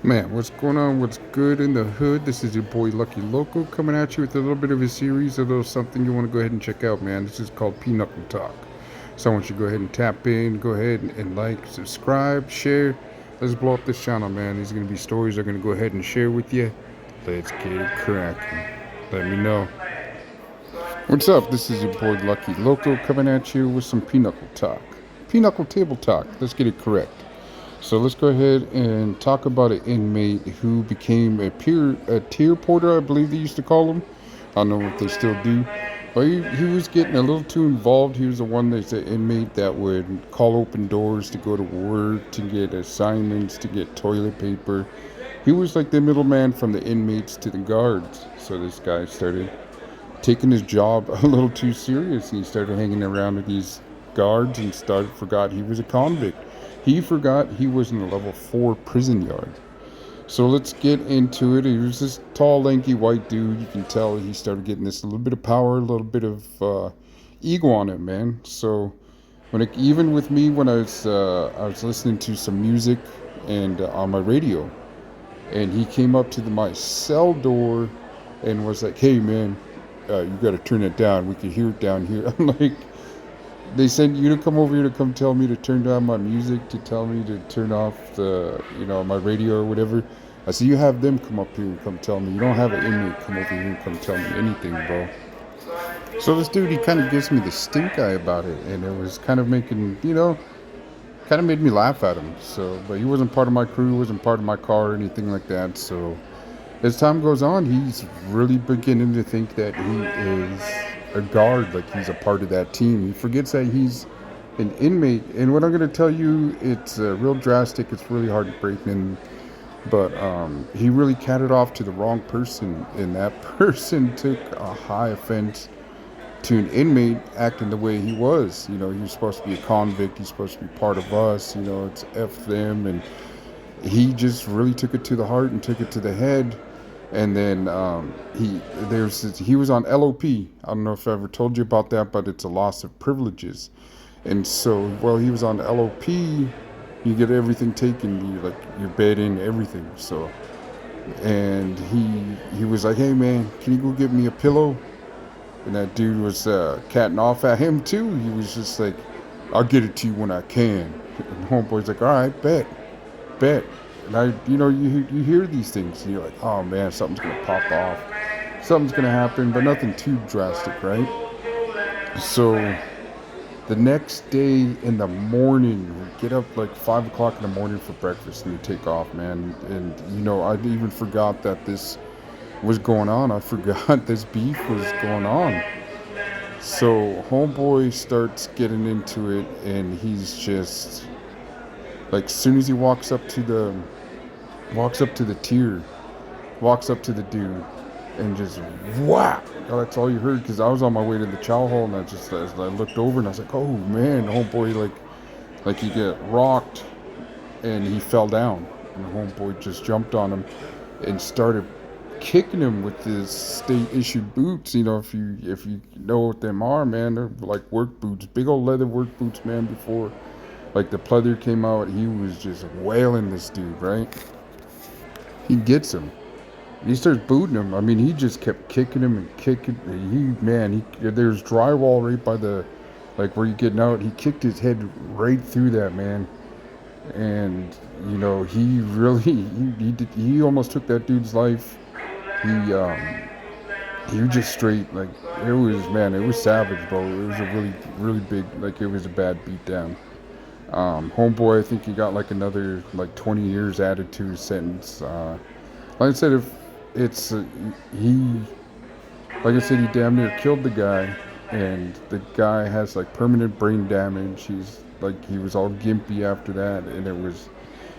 Man, what's going on? What's good in the hood? This is your boy Lucky Loco coming at you with a little bit of a series, a little something you want to go ahead and check out, man. This is called Pinochle Talk. So I want you to go ahead and tap in, go ahead and like, subscribe, share. Let's blow up this channel, man. These are going to be stories I'm going to go ahead and share with you. Let's get it cracking. Let me know. What's up? This is your boy Lucky Loco coming at you with some Pinochle Talk. Pinochle Table Talk. Let's get it correct. So let's go ahead and talk about an inmate who became a tier porter, I believe they used to call him. I don't know if they still do. But he was getting a little too involved. He was the one that's an inmate that would call open doors to go to work, to get assignments, to get toilet paper. He was like the middleman from the inmates to the guards. So this guy started taking his job a little too serious. He started hanging around with these guards and forgot he was a convict. He forgot he was in a level 4 prison yard. So let's get into it. He was this tall, lanky white dude. You can tell he started getting this a little bit of power, a little bit of ego on him, man. So even with me when I was listening to some music and on my radio, and he came up to my cell door and was like, "Hey, man, you got to turn it down. We can hear it down here." I'm like, they sent you to come over here to come tell me to turn down my music, to tell me to turn off my radio or whatever. I said, you have them come up here and come tell me. You don't have an inmate come over here and come tell me anything, bro. So this dude, he kind of gives me the stink eye about it, and it was kind of kind of made me laugh at him. So, but he wasn't part of my crew, wasn't part of my car or anything like that. So as time goes on, he's really beginning to think that he is a guard, like he's a part of that team. He forgets that he's an inmate. And what I'm going to tell you, it's real drastic. It's really heartbreaking. But he really catted off to the wrong person, and that person took a high offense to an inmate acting the way he was. You know, he was supposed to be a convict. He's supposed to be part of us. You know, it's F them. And he just really took it to the heart and took it to the head. And then he was on LOP. I don't know if I ever told you about that, but it's a loss of privileges. And so while he was on LOP, you get everything taken, like your bedding, everything. So, and he was like, "Hey man, can you go get me a pillow?" And that dude was catting off at him too. He was just like, "I'll get it to you when I can." And homeboy's like, "All right, bet." And you hear these things, and you're like, "Oh man, something's gonna pop off, something's gonna happen," but nothing too drastic, right? So the next day in the morning, we get up like 5 o'clock in the morning for breakfast, and we take off, man. And I even forgot that this was going on. I forgot this beef was going on. So homeboy starts getting into it, and he's just like, as soon as he walks up to the tier, walks up to the dude, and just whap. That's all you heard, because I was on my way to the chow hall, and as I looked over, and I was like, oh man, homeboy, like he get rocked, and he fell down, and the homeboy just jumped on him and started kicking him with his state issued boots. If you know what them are, man, they're like work boots, big old leather work boots, man. Before like the pleather came out, he was just wailing this dude, right? He gets him. He starts booting him. I mean, he just kept kicking him and kicking. There's drywall right by the, like where you getting out. He kicked his head right through that, man. And he really he almost took that dude's life. He was just straight, like, it was savage, bro. It was a really really big, like, it was a bad beatdown. Homeboy, I think he got like another like 20 years added to his sentence. Like I said, if it's he, like I said, he damn near killed the guy, and the guy has like permanent brain damage. He was all gimpy after that, and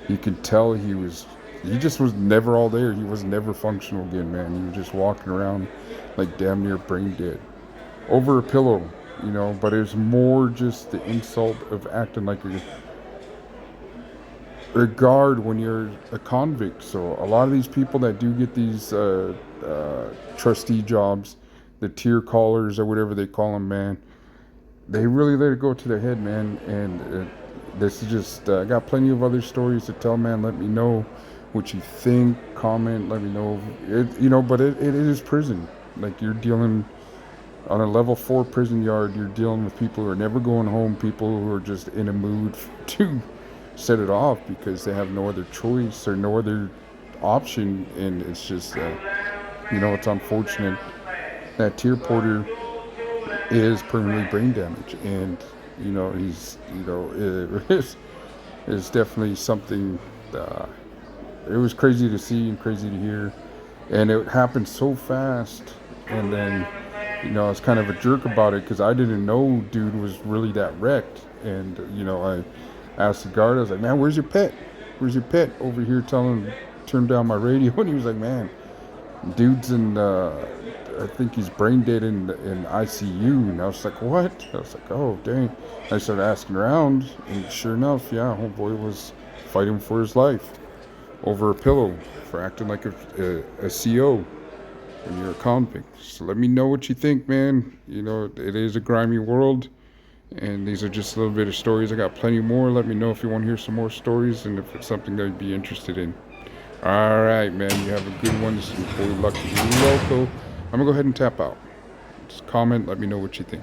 you could tell he just was never all there. He was never functional again, man. He was just walking around like damn near brain dead over a pillow. But it was more just the insult of acting like a guard when you're a convict. So a lot of these people that do get these trustee jobs, the tier callers or whatever they call them, man, they really let it go to their head, man. And this is just, I got plenty of other stories to tell, man. Let me know what you think. Comment, let me know. But it is prison. Like, you're dealing on a level 4 prison yard. You're dealing with people who are never going home, people who are just in a mood to set it off because they have no other choice or no other option. And it's just, it's unfortunate that tier porter is permanently brain damaged, and he's it's definitely something. uh, it was crazy to see and crazy to hear, and it happened so fast. And then I was kind of a jerk about it because I didn't know dude was really that wrecked. And I asked the guard, I was like, man, where's your pet over here telling turn down my radio? And he was like, man, dude's in I think he's brain dead in ICU. And I was like, what? I was like, oh dang. I started asking around, and sure enough, yeah, homeboy was fighting for his life over a pillow for acting like a CO when you're a convict. So let me know what you think, man. It is a grimy world, and these are just a little bit of stories. I got plenty more. Let me know if you want to hear some more stories and if it's something that you'd be interested in. All right, man. You have a good one. This is your boy Lucky Loco. I'm gonna go ahead and tap out. Just comment. Let me know what you think.